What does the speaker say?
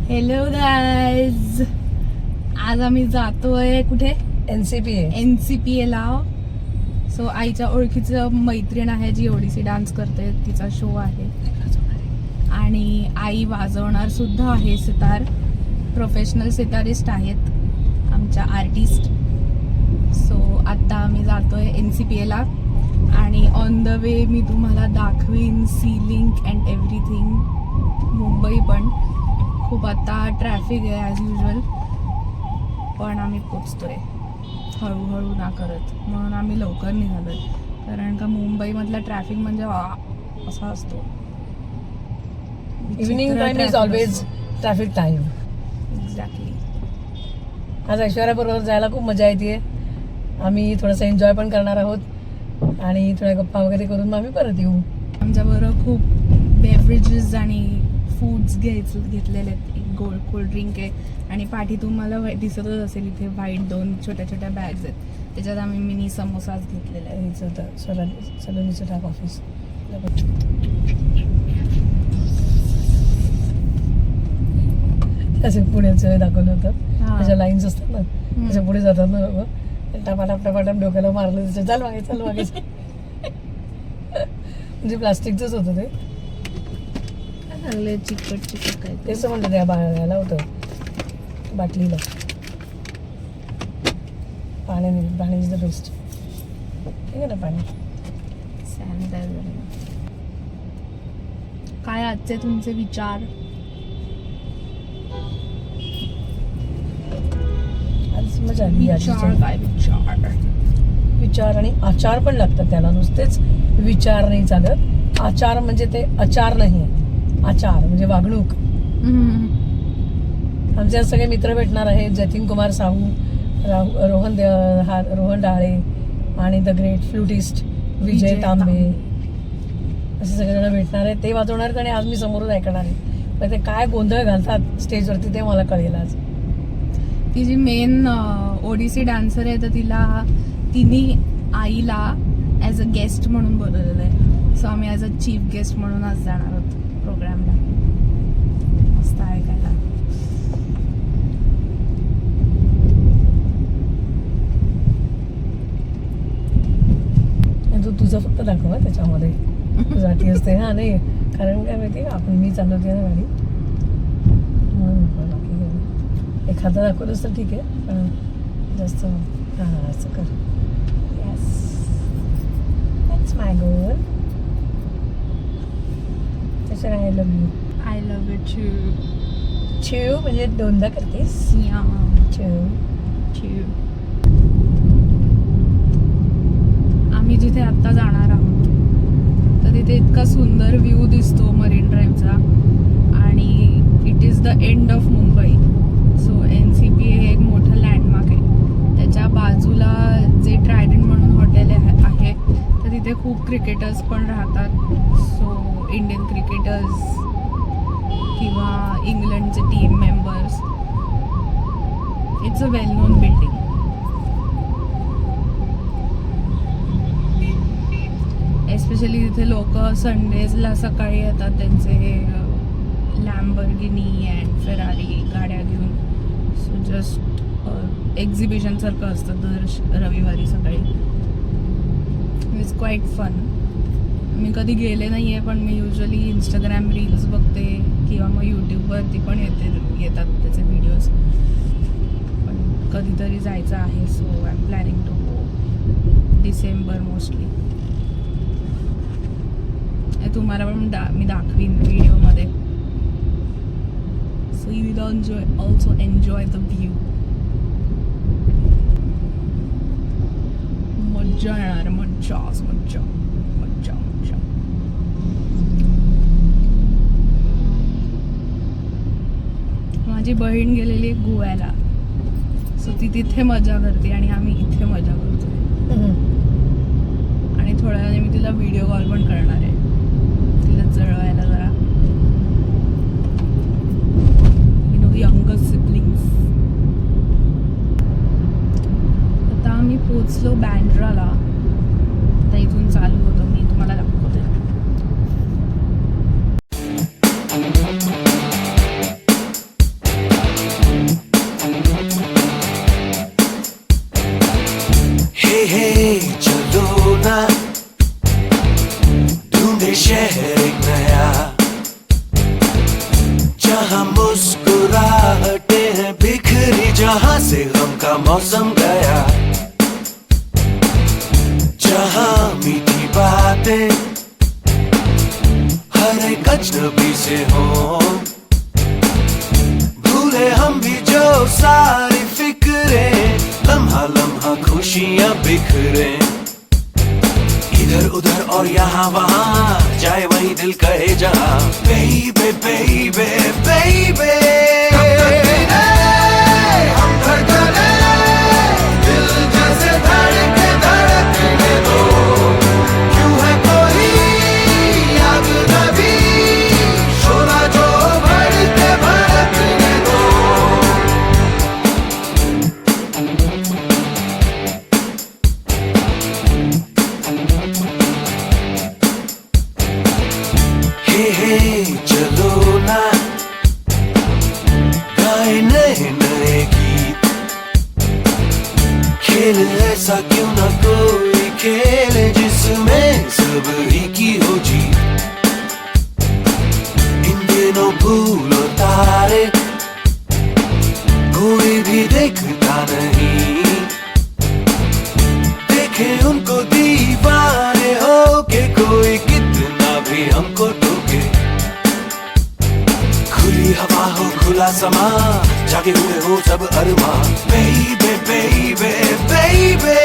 Hello guys, आज आम्ही जातोय कुठे? NCPA ला. सो आईच्या ओळखीचं मैत्रीण आहे जी ओडिसी डान्स करते, तिचा शो आहे आणि आई वाजवणार सुद्धा आहे सितार. प्रोफेशनल सितारिस्ट आहेत आमच्या आर्टिस्ट. सो आता आम्ही जातोय NCPA ला आणि ऑन द वे मी तुम्हाला दाखवीन सी लिंक अँड एव्हरीथिंग. मुंबई पण खूप आता ट्रॅफिक आहे ॲज युजल, पण आम्ही पोचतोय हळूहळू ना करत, म्हणून आम्ही लवकर निघालोय. कारण का मुंबईमधला ट्रॅफिक म्हणजे असा असतो. Evening time is always traffic time. Exactly. आज ऐश्वर्या बरोबर जायला खूप मजा येते. आम्ही थोडंसं एन्जॉय पण करणार आहोत आणि थोड्या गप्पा वगैरे करून मग आम्ही परत येऊ. आमच्याबरोबर खूप बेवरेजेस आणि फूड्स घेतलेले आहेत. एक कोल्ड ड्रिंक आहे आणि पाठी तुम्हाला दिसतच असेल इथे व्हाईट 2 छोट्या छोट्या बॅग्स आहेत, त्याच्यात आम्ही मिनी समोसाच घेतलेले आहेत. सलोनीचं टाक ऑफिस. असे पुण्याचं दाखवलं होतं, त्याच्या लाईन्स असतात ना, त्याच्या पुढे जातात ना लोक, टपाटप टपाटप डोक्याला मारलं त्याच्या चाल मागे म्हणजे प्लास्टिकचंच होतं ते. लागले चिकट काय तेच म्हणलं त्या बाळाला होतं बाटलीला. पाणी इज द बेस्ट. ठीक आहे ना पाणी. सॅनिटायझर. काय आजचे तुमचे विचार? आज मजा आली. काय विचार आणि आचार पण लागतात त्याला, नुसतेच विचार नाही चालत. आचार म्हणजे ते आचार नाही, आचार म्हणजे वागणूक. आमचे आज सगळे मित्र भेटणार आहेत. जतीन कुमार साहू, रोहन डाळे आणि द ग्रेट फ्लुटिस्ट विजय तांबे असे सगळेजण भेटणार आहेत. ते वाजवणार आहेत आणि आज मी समोरून ऐकणार आहे. पण ते काय गोंधळ घालतात स्टेजवरती ते मला कळेल आज. ती जी मेन ओडिसी डान्सर आहे तर तिने आईला ॲज अ गेस्ट म्हणून बोलवलेलं आहे. सो आम्ही ॲज अ चीफ गेस्ट म्हणून आज जाणार आहोत प्रोग्रामला. मस्त ऐकायला. तू तुझं फक्त दाखव त्याच्यामध्ये जाती असते. हा नाही, कारण काय माहिती आपण मी चालवते ना गाडी, एखादा दाखवलंच तर ठीक आहे, पण जास्त हां असं कर. Yes, that's my goal. त्याचं I love you. I love you too. छेव म्हणजे 2दा करतेस. छेव. आम्ही जिथे आत्ता जाणार आहोत तर तिथे इतका सुंदर व्ह्यू दिसतो मरीन ड्राईव्हचा आणि it is the end of Mumbai. So NCPA हे एक मोठं लँडमार्क आहे. त्याच्या बाजूला जे ट्रायडंट म्हणून हॉटेल आहे तर तिथे खूप क्रिकेटर्स पण राहतात. सो इंडियन क्रिकेटर्स किंवा इंग्लंडचे team members. It's a well known building. Especially तिथे लोक संडेजला सकाळी येतात त्यांचे लॅम्बोर्गिनी अँड फेरारी गाड्या घेऊन. सो जस्ट एक्झिबिशन सारखं असतं दर रविवारी सकाळी. It's quite fun. मी कधी गेले नाही आहे, पण मी युजली इंस्टाग्राम रील्स बघते किंवा मग यूट्यूबवरती पण येतात त्याचे व्हिडिओज. पण कधीतरी जायचं आहे. So I am planning to go December mostly. तुम्हाला पण मी दाखवीन व्हिडिओमध्ये. So you will also enjoy the view. मज्जा येणार. मज्जा मज्जा मज्जा मज्जा. माझी बहीण गेलेली आहे गोव्याला. सो ती तिथे मजा करते आणि आम्ही इथे मजा करतो. आणि थोड्या वेळाने मी तिला व्हिडिओ कॉल पण करणार आहे, तिला जळवायला जरा. Younger siblings. आता आम्ही पोचलो बँड्राला. आता इथून चालू होतो, मी तुम्हाला दाखवते. चलो ना ढूंढे शहर एक नया, जहाँ मुस्कुराहटे हैं बिखरी, जहाँ से गम का मौसम गया, जहाँ मीठी बातें हर एक अजनबी से हो, भूले हम भी जो सारी फिक्रे, लम्हा लम्हा खुशियां बिखरे, इधर उधर और यहाँ वहाँ, जाए वही दिल कहे जहाँ, बेबे बेबे बेबे हम धड़कने, दिल जैसे धड़के धड़कने दो, क्यों है कोई आग नबी, शोला जो भड़के भड़कने दो। हे चलो ना गाए नए नए गीत, खेल ऐसा क्यों ना कोई खेल जिसमें सब ही की हो जीत, इन दिनों भूलो तारे कोई भी देखता नहीं, देखे उनको दीवाने हो के कोई कितना भी हमको टोके, खुली हवा हो खुला समा, जागे हुए हो सब अरमा, बेबे बेबे बेबे